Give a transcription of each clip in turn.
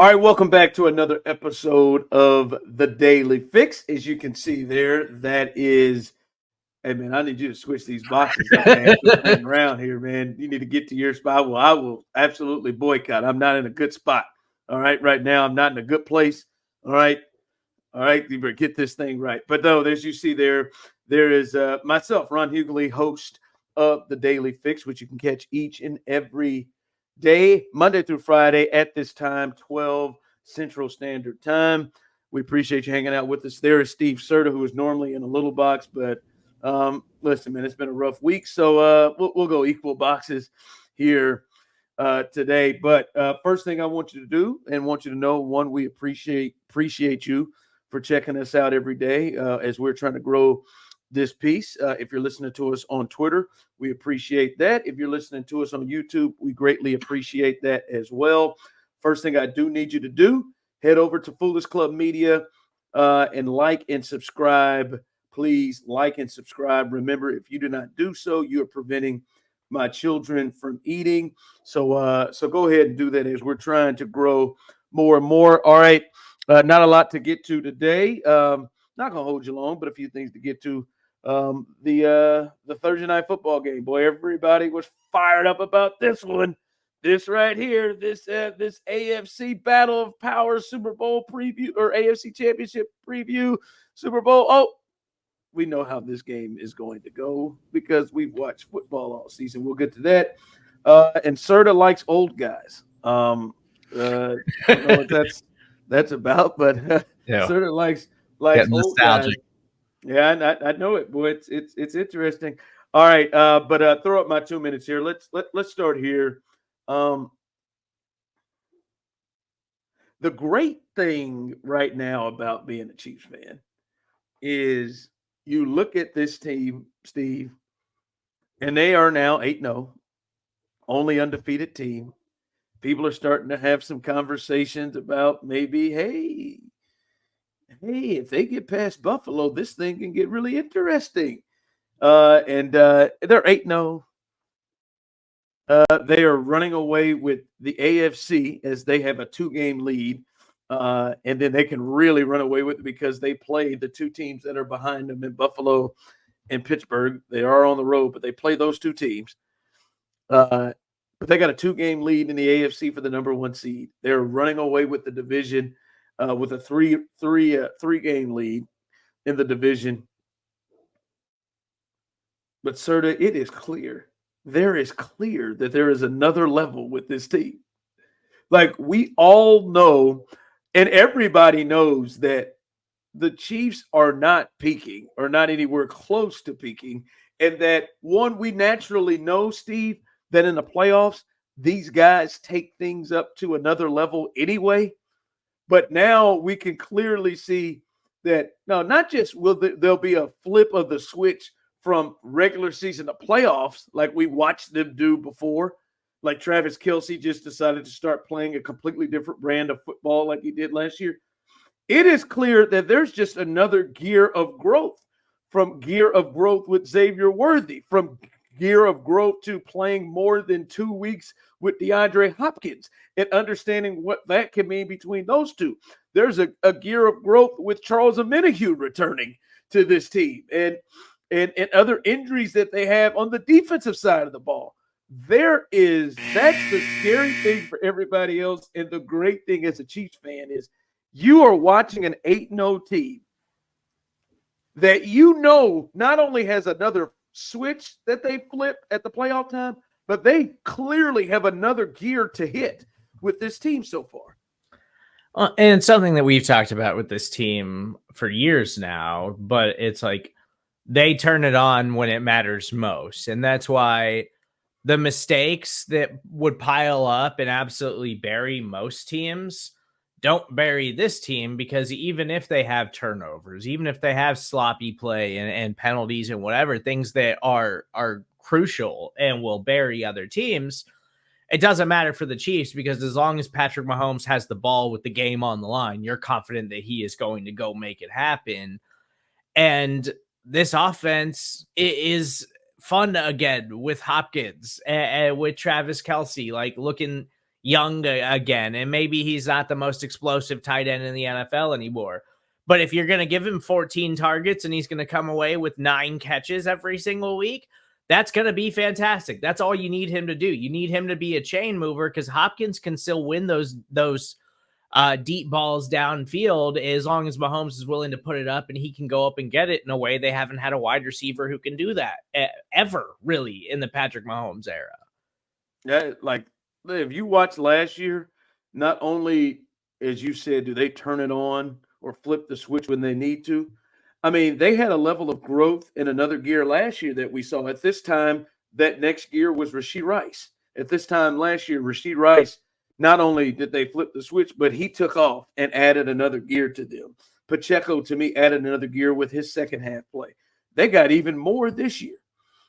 All right, welcome back to another episode of The Daily Fix. As you can see there, that is, hey man, I need you to switch these boxes up, man. Quit playing around here, man. You need to get to your spot. Well, I will absolutely boycott. I'm not in a good spot. All right now I'm not in a good place. All right, you better get this thing right. But though, as you see there is myself, Ron Hughley, host of The Daily Fix, which you can catch each and every day, Monday through Friday at this time, 12 Central Standard Time. We appreciate you hanging out with us. There is Steve Serda, who is normally in a little box, but listen, man, it's been a rough week, so we'll go equal boxes here today. But first thing I want you to do and want you to know, one, we appreciate you for checking us out every day as we're trying to grow this piece. If you're listening to us on Twitter, we appreciate that. If you're listening to us on YouTube, we greatly appreciate that as well. First thing I do need you to do, head over to Foolish Club Media and like and subscribe. Please like and subscribe. Remember, if you do not do so, you are preventing my children from eating. So go ahead and do that as we're trying to grow more and more. All right. Not a lot to get to today. Not going to hold you long, but a few things to get to. The Thursday night football game. Boy, everybody was fired up about this one. This right here, this AFC Battle of Power Super Bowl preview or AFC Championship preview Super Bowl. Oh, we know how this game is going to go because we've watched football all season. We'll get to that. And Serda likes old guys. I don't know what that's about, but Serda likes old guys. Yeah, I know it, boy. It's interesting. All right, but throw up my 2 minutes here. Let's start here. The great thing right now about being a Chiefs fan is you look at this team, Steve, and they are now 8-0, only undefeated team. People are starting to have some conversations about maybe, hey, if they get past Buffalo, this thing can get really interesting. And they're 8-0. They are running away with the AFC as they have a 2-game lead. And then they can really run away with it because they play the two teams that are behind them in Buffalo and Pittsburgh. They are on the road, but they play those two teams. But they got a 2-game lead in the AFC for the number 1 seed. They're running away with the division with a three-game lead in the division. But Serda, it is clear. There is clear that there is another level with this team. Like we all know, and everybody knows that the Chiefs are not peaking or not anywhere close to peaking. And that one, we naturally know, Steve, that in the playoffs, these guys take things up to another level anyway. But now we can clearly see that no, not just will there'll be a flip of the switch from regular season to playoffs like we watched them do before. Like Travis Kelce just decided to start playing a completely different brand of football like he did last year. It is clear that there's just another gear of growth, from gear of growth with Xavier Worthy, from gear of growth to playing more than 2 weeks with DeAndre Hopkins and understanding what that can mean between those two. There's a gear of growth with Charles Omenihu returning to this team and other injuries that they have on the defensive side of the ball. That's the scary thing for everybody else. And the great thing as a Chiefs fan is you are watching an 8-0 team that not only has another switch that they flip at the playoff time, but they clearly have another gear to hit with this team so far. And it's something that we've talked about with this team for years now, but it's like they turn it on when it matters most. And that's why the mistakes that would pile up and absolutely bury most teams don't bury this team, because even if they have turnovers, even if they have sloppy play and penalties and whatever, things that are crucial and will bury other teams, it doesn't matter for the Chiefs, because as long as Patrick Mahomes has the ball with the game on the line, you're confident that he is going to go make it happen. And this offense is fun again with Hopkins and with Travis Kelce, like looking young again, and maybe he's not the most explosive tight end in the NFL anymore. But if you're going to give him 14 targets and he's going to come away with 9 catches every single week, that's going to be fantastic. That's all you need him to do. You need him to be a chain mover because Hopkins can still win those deep balls downfield as long as Mahomes is willing to put it up and he can go up and get it in a way they haven't had a wide receiver who can do that ever, really, in the Patrick Mahomes era. Yeah, like if you watch last year, not only, as you said, do they turn it on or flip the switch when they need to. I mean, they had a level of growth in another gear last year that we saw. At this time, that next gear was Rashee Rice. At this time last year, Rashee Rice, not only did they flip the switch, but he took off and added another gear to them. Pacheco, to me, added another gear with his second half play. They got even more this year.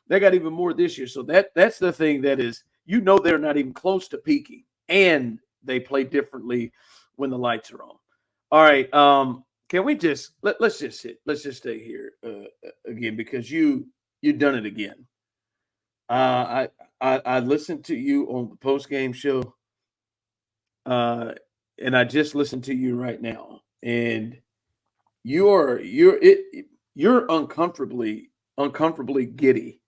So that's the thing that is, they're not even close to peaking, and they play differently when the lights are on. All right. Can we just let's just sit. Let's just stay here again because you've done it again. I listened to you on the post game show, and I just listened to you right now, and you're uncomfortably giddy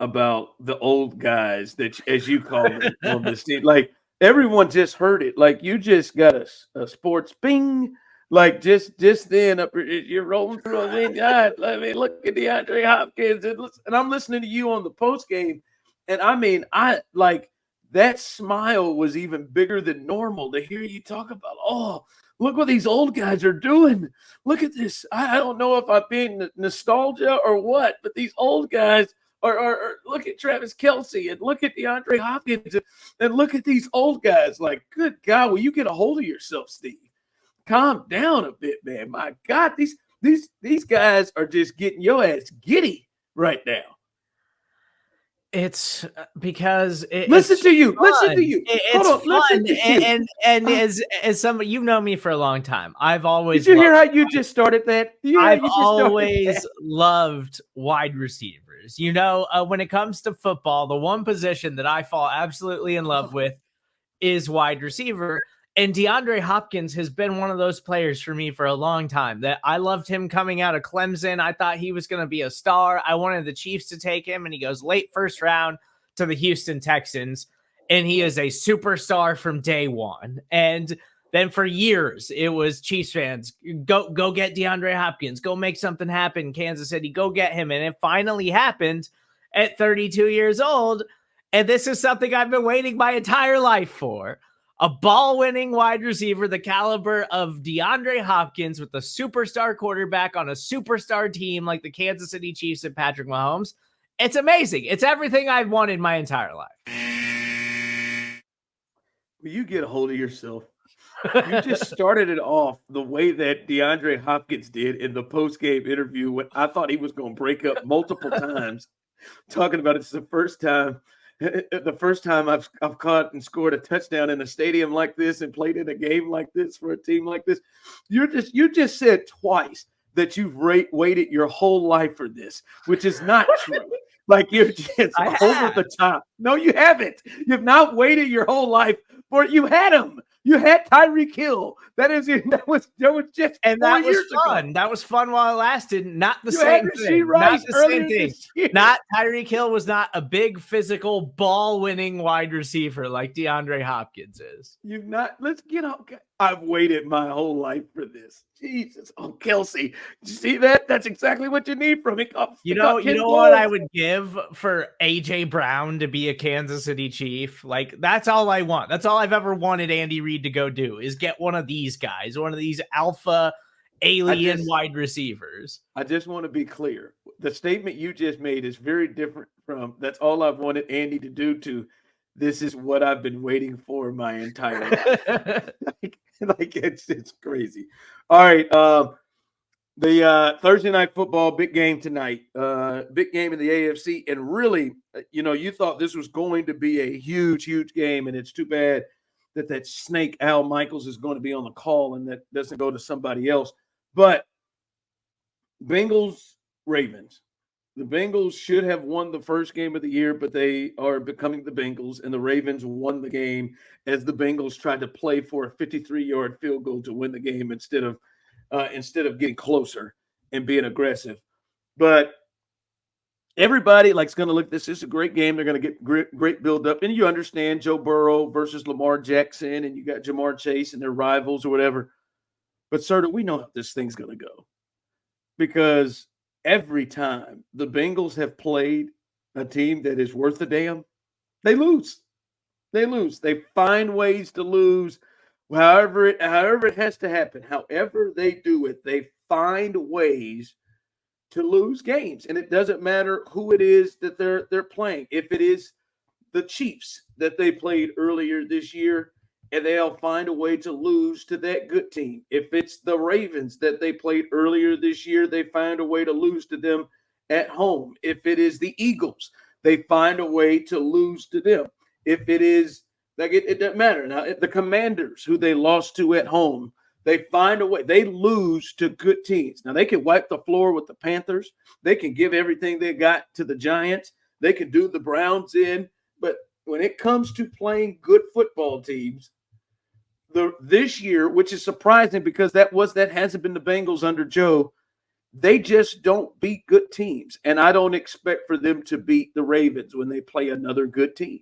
about the old guys that, as you call them, on this team. Like everyone just heard it. Like you just got a sports bing. Like just then you're rolling through a thing. God, I mean, look at DeAndre Hopkins, and I'm listening to you on the post game, and I mean, I like that smile was even bigger than normal to hear you talk about. Oh, look what these old guys are doing. Look at this. I don't know if I'm being nostalgia or what, but these old guys or look at Travis Kelce and look at DeAndre Hopkins and look at these old guys. Like, good God, will you get a hold of yourself, Steve? Calm down a bit, man. My God, these guys are just getting your ass giddy right now. It's because listen to you. It's fun. And as somebody, you've known me for a long time. I've always. Did you hear how you just started that? I've always loved wide receivers. When it comes to football, the one position that I fall absolutely in love with is wide receiver. And DeAndre Hopkins has been one of those players for me for a long time that I loved him coming out of Clemson. I thought he was going to be a star. I wanted the Chiefs to take him, and he goes late first round to the Houston Texans, and he is a superstar from day one. And then for years, it was Chiefs fans, go get DeAndre Hopkins, go make something happen, Kansas City, go get him. And it finally happened at 32 years old, and this is something I've been waiting my entire life for. A ball-winning wide receiver, the caliber of DeAndre Hopkins with a superstar quarterback on a superstar team like the Kansas City Chiefs and Patrick Mahomes. It's amazing. It's everything I've wanted my entire life. Will you get a hold of yourself? You just started it off the way that DeAndre Hopkins did in the post-game interview when I thought he was going to break up multiple times, talking about it's the first time I've caught and scored a touchdown in a stadium like this and played in a game like this for a team like this. You just said twice that you've waited your whole life for this, which is not true. Like you're just over the top. No, you haven't. You've not waited your whole life for it. You had him. You had Tyreek Hill. That was just, and that was fun. That was fun while it lasted. Not the same thing. Not the same thing. Not Tyreek Hill was not a big physical ball-winning wide receiver like DeAndre Hopkins is. You've not. Let's get on. I've waited my whole life for this. Jesus, Kelce. Did you see that? That's exactly what you need from it. You know what I would give for AJ Brown to be a Kansas City Chief? Like, that's all I want. That's all I've ever wanted Andy Reid to go do is get one of these guys, one of these alpha alien wide receivers. I just want to be clear. The statement you just made is very different from that's all I've wanted Andy to do to this is what I've been waiting for my entire life. like it's crazy. All right. The Thursday night football big game tonight, big game in the AFC. And really, you thought this was going to be a huge, huge game. And it's too bad that snake Al Michaels is going to be on the call and that doesn't go to somebody else. But Bengals, Ravens. The Bengals should have won the first game of the year, but they are becoming the Bengals, and the Ravens won the game as the Bengals tried to play for a 53-yard field goal to win the game instead of getting closer and being aggressive. But everybody is going to look at this. This is a great game. They're going to get great build up, and you understand Joe Burrow versus Lamar Jackson, and you got Jamar Chase and their rivals or whatever. But Serda, we know how this thing's going to go because every time the Bengals have played a team that is worth a damn, they lose. They lose. They find ways to lose. However it has to happen, however they do it, they find ways to lose games. And it doesn't matter who it is that they're playing. If it is the Chiefs that they played earlier this year, and they'll find a way to lose to that good team. If it's the Ravens that they played earlier this year, they find a way to lose to them at home. If it is the Eagles, they find a way to lose to them. If it is, it doesn't matter. Now, the Commanders, who they lost to at home, they find a way. They lose to good teams. Now, they can wipe the floor with the Panthers. They can give everything they got to the Giants. They can do the Browns in. But when it comes to playing good football teams, this year, which is surprising because that hasn't been the Bengals under Joe, they just don't beat good teams. And I don't expect for them to beat the Ravens when they play another good team.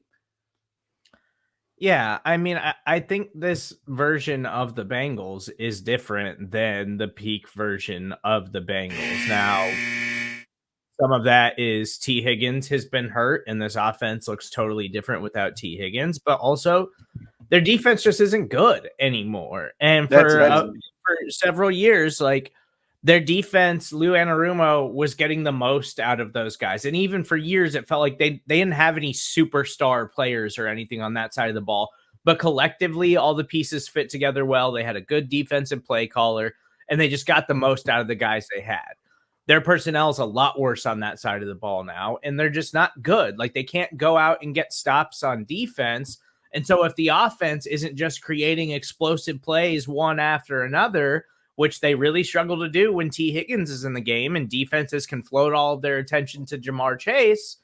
Yeah, I mean, I think this version of the Bengals is different than the peak version of the Bengals. Now, some of that is T. Higgins has been hurt, and this offense looks totally different without T. Higgins, but also their defense just isn't good anymore. And for several years, like their defense, Lou Anarumo was getting the most out of those guys. And even for years, it felt like they didn't have any superstar players or anything on that side of the ball. But collectively, all the pieces fit together well. They had a good defensive play caller, and they just got the most out of the guys they had. Their personnel is a lot worse on that side of the ball now, and they're just not good. Like they can't go out and get stops on defense. And so if the offense isn't just creating explosive plays one after another, which they really struggle to do when T. Higgins is in the game and defenses can float all of their attention to Jamar Chase,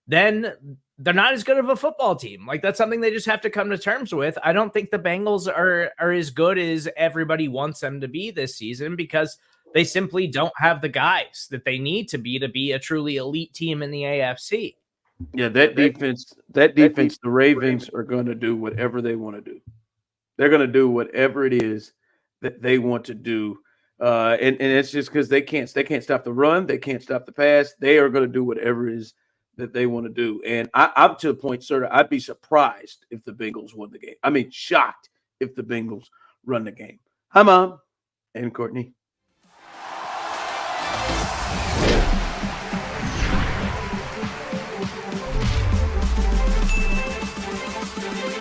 then they're not as good of a football team. Like that's something they just have to come to terms with. I don't think the Bengals are as good as everybody wants them to be this season because they simply don't have the guys that they need to be a truly elite team in the AFC. Yeah, that defense, the Ravens are going to do whatever they want to do. They're going to do whatever it is that they want to do. And it's just because they can't stop the run. They can't stop the pass. They are going to do whatever it is that they want to do. And I'm to the point, sir, I'd be surprised if the Bengals won the game. I mean, shocked if the Bengals run the game. Hi, Mom and Courtney.